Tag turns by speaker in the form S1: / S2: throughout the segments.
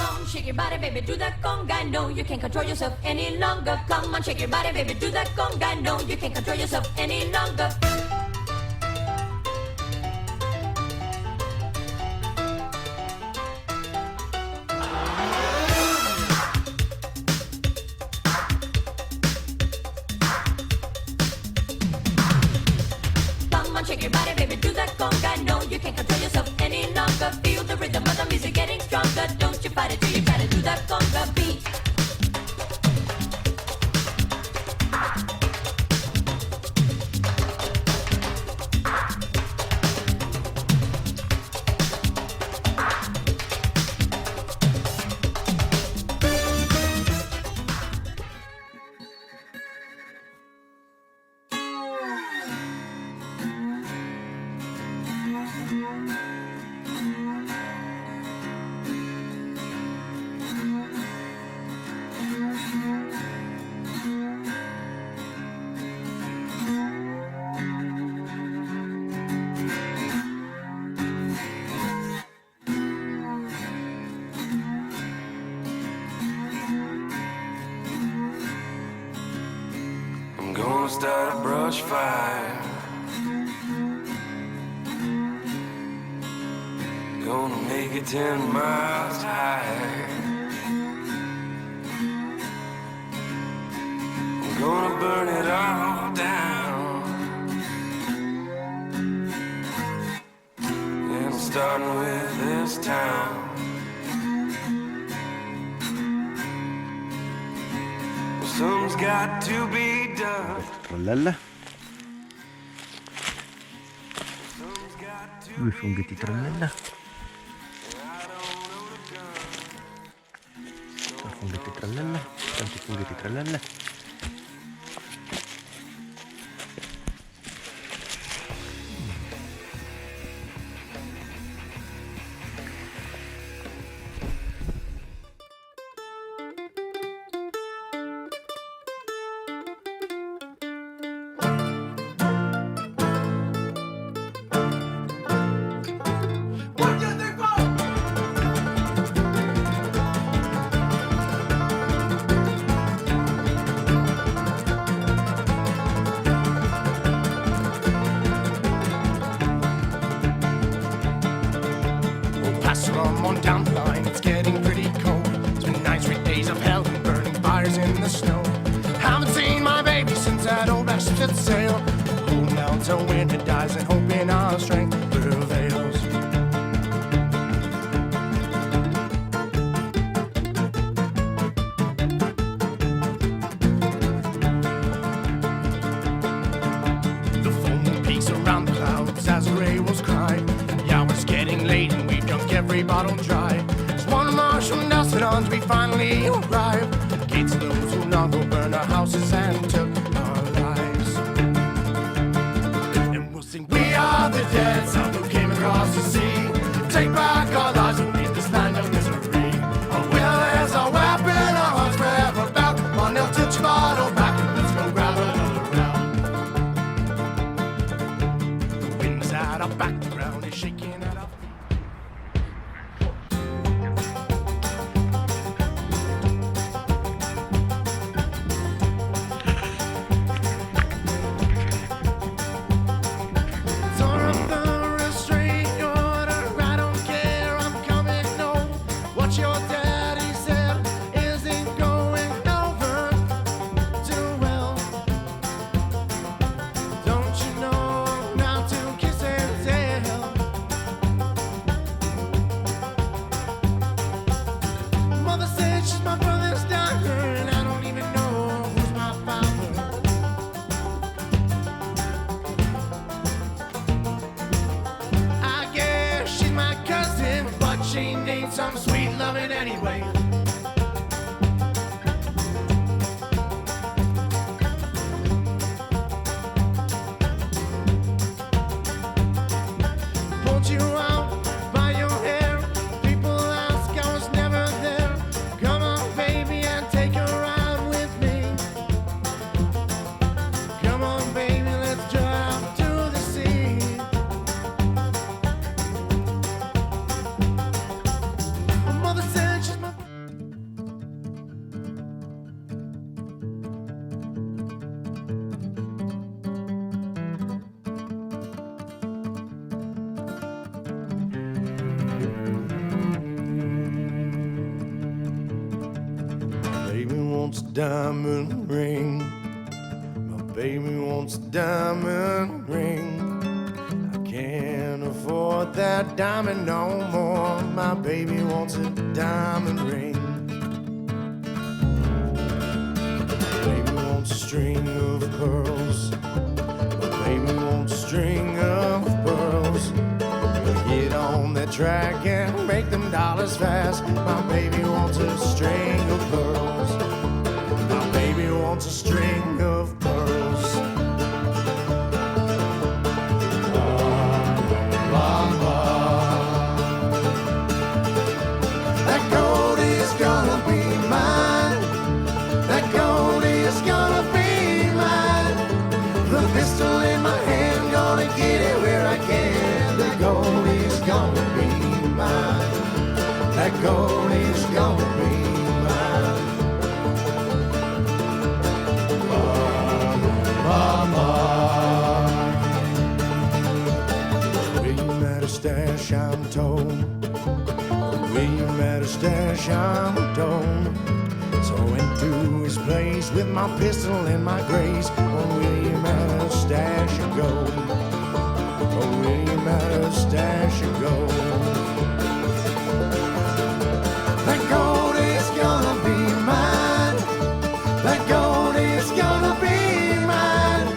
S1: on, shake your body, baby, do that conga. No, you can't control yourself any longer. Come on, shake your body, baby, do that conga. No, you can't control yourself any longer. Shake your body, baby, do that conga. No, you can't control yourself any longer. Feel the rhythm of the music getting stronger. Don't you fight it till you gotta do that conga beat.
S2: Gonna start a brush fire. Gonna make it 10 miles high. I'm gonna burn it all down. And I'm starting with this town. Something's got to be done.
S3: Trallella. Due funghetti trallella. Due funghetti trallella. Tanti funghetti trallella.
S4: On down the line, it's getting pretty cold. It's been nights with days of hell and burning fires in the snow. Haven't seen my baby since that old vessel set sail. Holding out till winter dies and hoping our strength prevails. The foam peaks around the clouds as gray wolves cry. Yeah, it's getting late and we've drunk every bottle dry. Just one march from Mastodons, we finally arrive. Gates of those who long ago burned our houses and took our lives. And we'll sing, we are the dead, some who came across the sea. Take back our lives and leave this land of misery. Our will is our weapon, our hearts forever bound. Come on, now touch your bottle back and let's go grab another round. The wind's at our back, the ground is shaking at our feet. She needs some sweet loving anyway. Pulled you out by your hair. People ask I was never there. Come on, baby, and take a ride with me. Come on, baby, let's drive to the sea. Mother said she's my wants a diamond ring. My baby wants a diamond ring. I can't afford that diamond no more. My baby wants a diamond ring. My baby wants a string of pearls. My baby wants a string of pearls. Get on that track and make them dollars fast. My baby wants a string of pearls. My baby wants a string of pearls. That gold is gonna be mine. That gold is gonna be mine. The pistol in my hand, gonna get it where I can. The gold is gonna be mine. That gold is gonna be mine. Mama, William had a stash, I'm told. William had a stash, I'm told. So I went to his place with my pistol and my grace. Oh, William had a stash of gold. Oh, William had a stash of gold. That gold is gonna be mine. That gold is gonna be mine.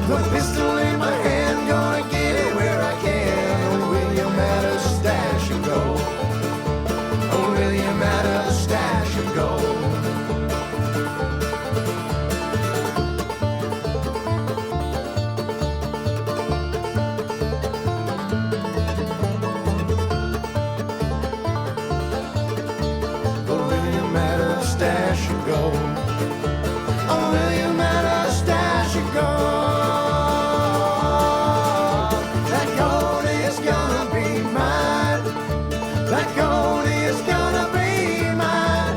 S4: The pistol in my hand, gonna get it where I can. Oh, William had a stash of gold. Oh, William had a stash of gold. Stash of gold. Oh, William had a stash of gold. That gold is gonna be mine. That gold is gonna be mine.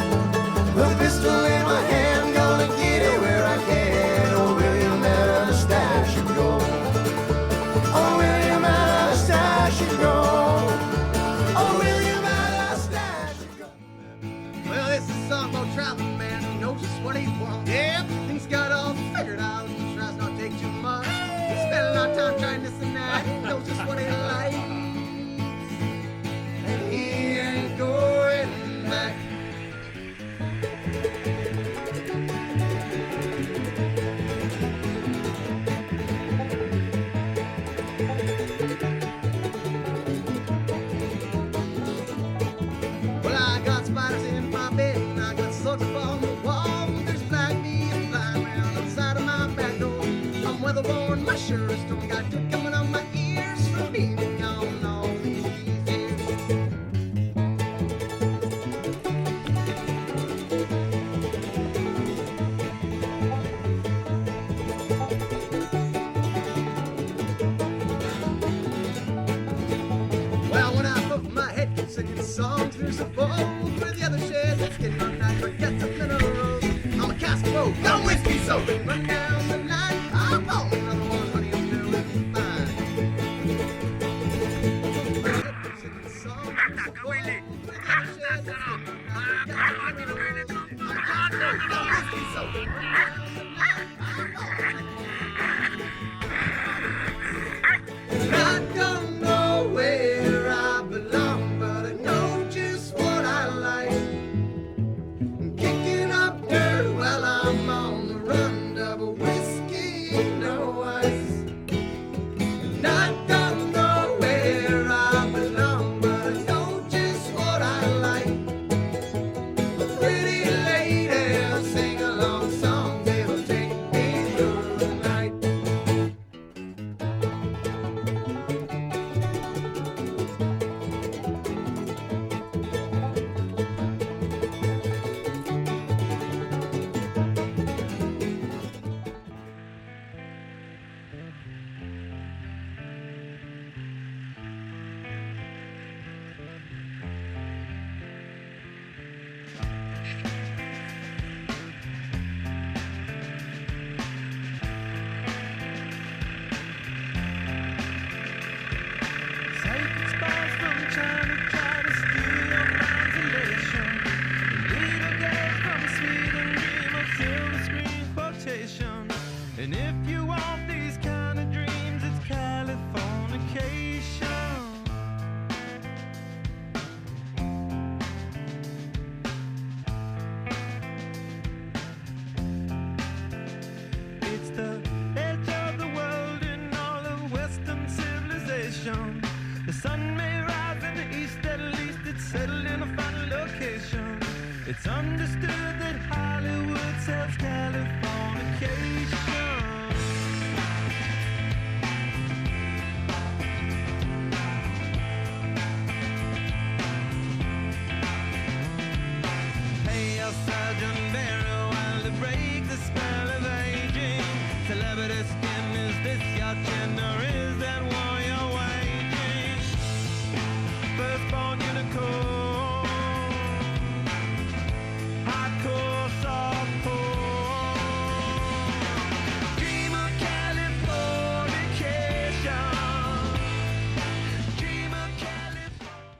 S4: The pistol in my hand, gonna get it where I can. Oh, William had a stash of gold. Oh, William had a stash of gold. Oh, William had a stash of gold.
S5: Well, this is a song about traveling man who knows just what he wants. Yep, things got all figured out. He tries not to take too much. He spent a lot of time trying this and that. He knows just what he likes. And he ain't going back. Well, I got spiders in my bed, and I got slugs up on the wall. There's black bees flying around outside of my back door. I'm weather worn, my shirt is torn, got dirt coming on my ears from being gone all these years. Well, when I put my head keep singing songs, there's a bowl where the other sheds that's getting on night, forget the middle of the road. I'm a cask of road, don't whiskey so run down the line. I'll call me another one, honey, I'm doing fine. Singing songs, there's a bowl where the other sheds that's getting on night, forget the middle of the road. I'm a cask of road, don't whiskey so run down the line. I'll call me another one. I don't know where I belong, but I know just what I like. Kicking up dirt while I'm on the run, double whiskey, no ice. And I don't know where I belong, but I know just what I like. A pretty lady sing along songs, it'll take me through the
S6: It's understood that Hollywood sells Californication. Sergeant Barrow, while to break the spell of aging, celebrity